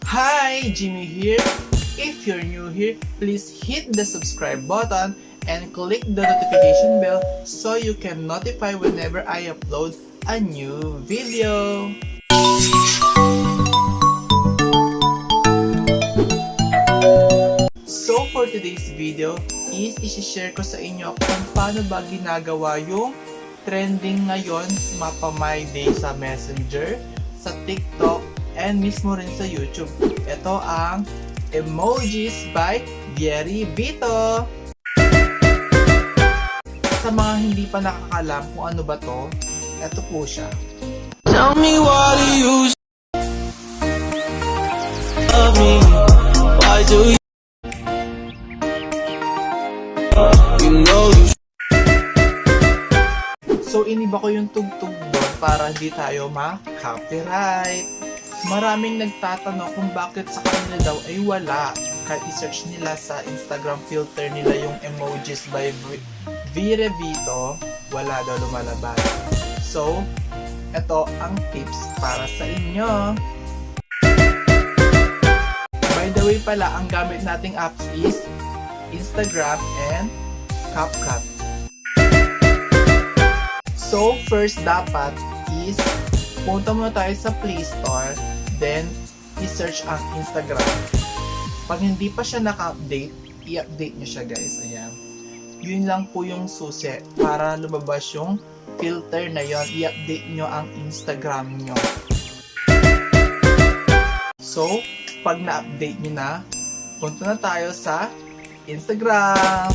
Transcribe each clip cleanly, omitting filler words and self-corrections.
Hi, Jayme here. If you're new here, please hit the subscribe button and click the notification bell so you can notify whenever I upload a new video. So for today's video is isi-share ko sa inyo kung paano ba ginagawa yung trending ngayon Mapa My Day sa Messenger, sa TikTok, and mismo rin sa YouTube. Ito ang Emojiiss by Vito. Sa mga hindi pa nakakalam kung ano ba to, ito po siya. Tell me what you love me. Why do you know you. So iniba ko yung tugtog doon para hindi tayo ma-copyright. Maraming nagtatanong kung bakit sa kanila daw ay wala. Kahit i-search nila sa Instagram filter nila yung Emojiiss by Vito, wala daw lumalabas. So, ito ang tips para sa inyo. By the way pala, ang gamit nating apps is Instagram and Capcut. So, first dapat is punta muna tayo sa Play Store, then i-search ang Instagram. Pag hindi pa siya naka-update, i-update nyo siya guys. Ayan. Yun lang po yung susi para lumabas yung filter na yon. I-update nyo ang Instagram nyo. So, pag na-update nyo na, punta na tayo sa Instagram.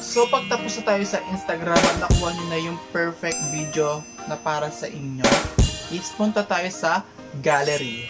So pagtapos na tayo sa Instagram at nakuha nyo na yung perfect video na para sa inyo, is punta tayo sa gallery.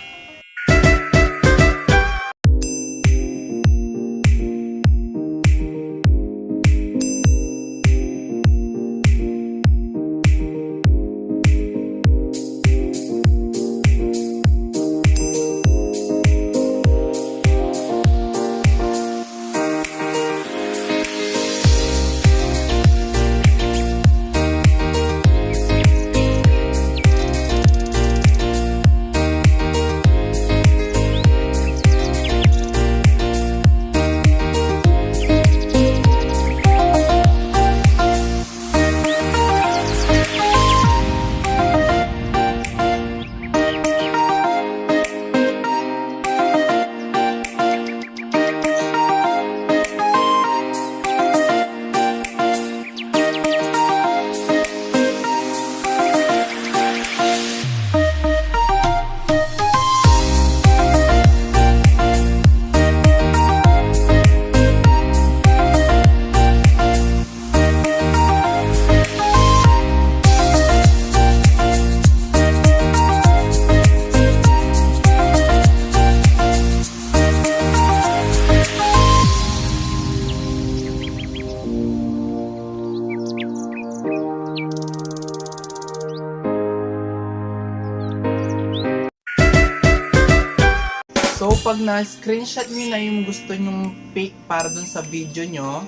na-screenshot nyo na yung gusto nyong pick para dun sa video nyo,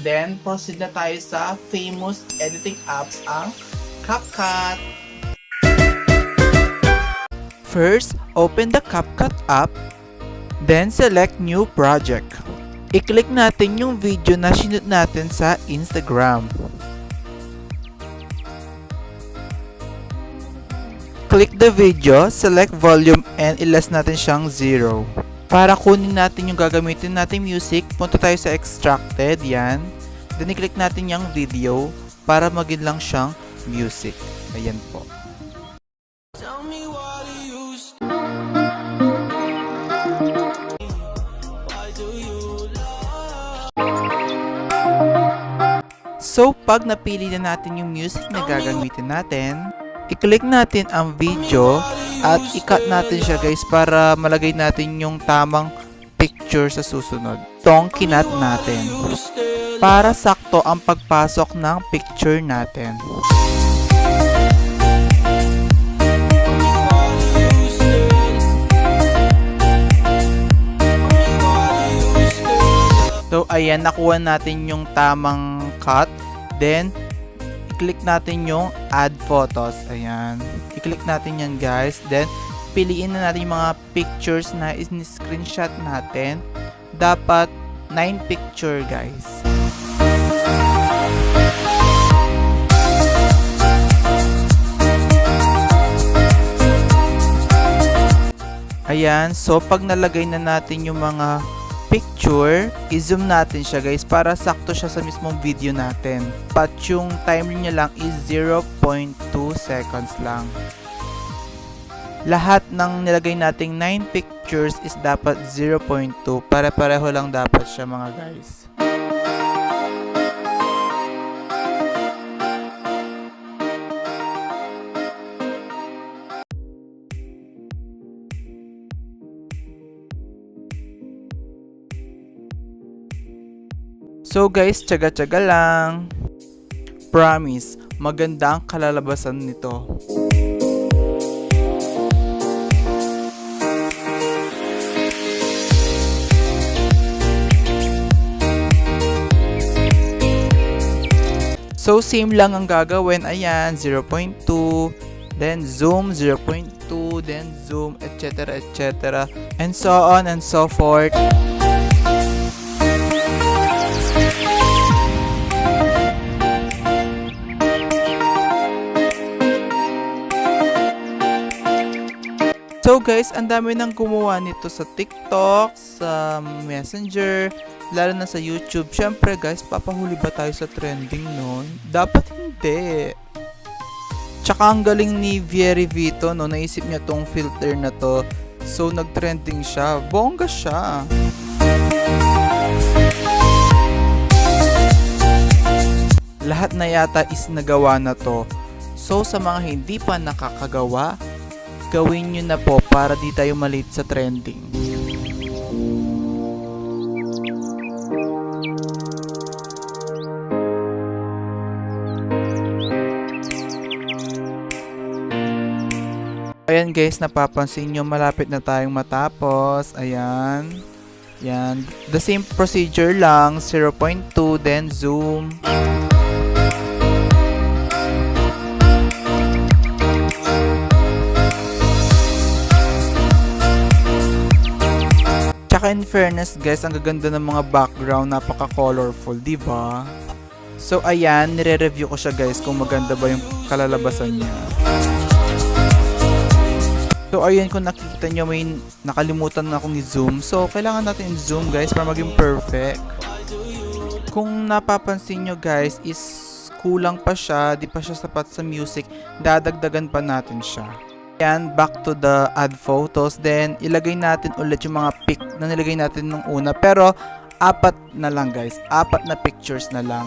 then proceed na tayo sa famous editing apps ang Capcut. First, open the Capcut app, then select New Project. I-click natin yung video na sinut natin sa Instagram. Click the video, select volume and ilas natin siyang 0. Para kunin natin yung gagamitin natin music, punta tayo sa extracted, yan. Then i-click natin yung video para maging lang siyang music. Ayan po. So, pag napili na natin yung music na gagamitin natin, i-click natin ang video at i-cut natin siya guys para malagay natin yung tamang picture sa susunod. Itong kinat natin para sakto ang pagpasok ng picture natin. So ayan, nakuha natin yung tamang cut. Then i-click natin yung add photos. Ayan. I-click natin yan guys. Then, piliin na natin yung mga pictures na in-screenshot natin. Dapat 9 picture guys. Ayan. So, pag nalagay na natin yung mga picture, i-zoom natin siya guys para sakto siya sa mismong video natin. But yung timer niya lang is 0.2 seconds lang. Lahat ng nilagay nating 9 pictures is dapat 0.2. Pare-pareho lang dapat siya mga guys. So guys, tsaga-tsaga lang. Promise, maganda ang kalalabasan nito. So same lang ang gagawin. Ayan, 0.2, then zoom 0.2, then zoom, etc, etc, and so on and so forth. So guys, ang dami nang gumawa nito sa TikTok, sa Messenger, lalo na sa YouTube. Syempre guys, papahuli ba tayo sa trending nun? Dapat hindi. Tsaka ang galing ni Vieri Vito, no? Naisip niya tong filter na to. So nag-trending siya. Bongga siya. Lahat na yata is nagawa na to. So sa mga hindi pa nakakagawa, gawin nyo na po para di tayo malate sa trending. Ayan guys, napapansin nyo malapit na tayong matapos. Ayan. Yan. The same procedure lang. 0.2 then zoom. Tsaka in fairness guys, ang gaganda ng mga background, napaka-colorful, di ba? So ayan, nire-review ko siya guys kung maganda ba yung kalalabasan niya. So ayan, kung nakikita nyo may nakalimutan na akong i-zoom. So kailangan natin i-zoom guys para maging perfect. Kung napapansin nyo guys is kulang pa siya, di pa siya sapat sa music, dadagdagan pa natin siya. Yan, back to the add photos. Then, ilagay natin ulit yung mga pic na nilagay natin nung una. Pero, 4 na lang guys. 4 na pictures na lang.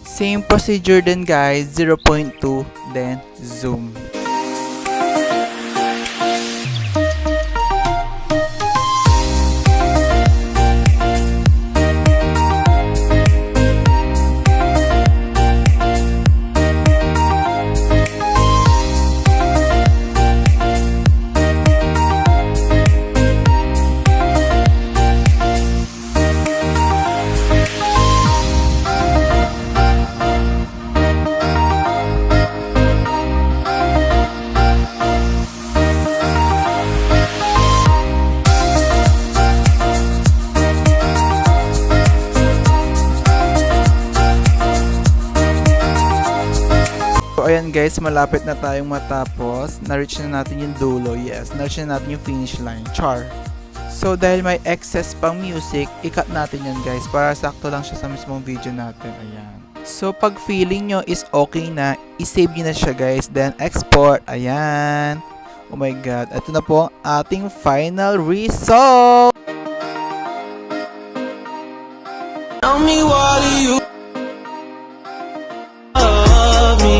Same procedure din guys. 0.2. Then, zoom. ayan guys, malapit na tayong matapos. Na-reach na natin yung dulo. Yes, na-reach na natin yung finish line. Char! So dahil may excess pang music, i-cut natin yan guys para sakto lang siya sa mismong video natin. Ayan. So pag feeling nyo is okay na, i-save nyo na siya guys. Then export. Ayan. Oh my god. Ito na po ang ating final result. Tell me what do you love me?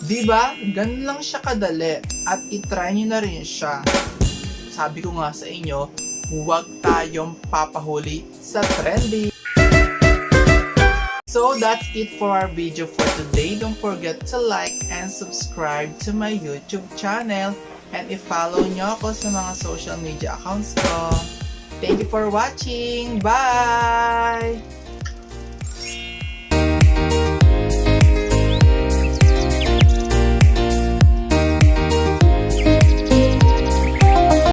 Diba? Ganun lang siya kadali at itry nyo na rin siya. Sabi ko nga sa inyo, huwag tayong papahuli sa trending. So that's it for our video for today. Don't forget to like and subscribe to my YouTube channel and i-follow nyo ako sa mga social media accounts ko. Thank you for watching. Bye!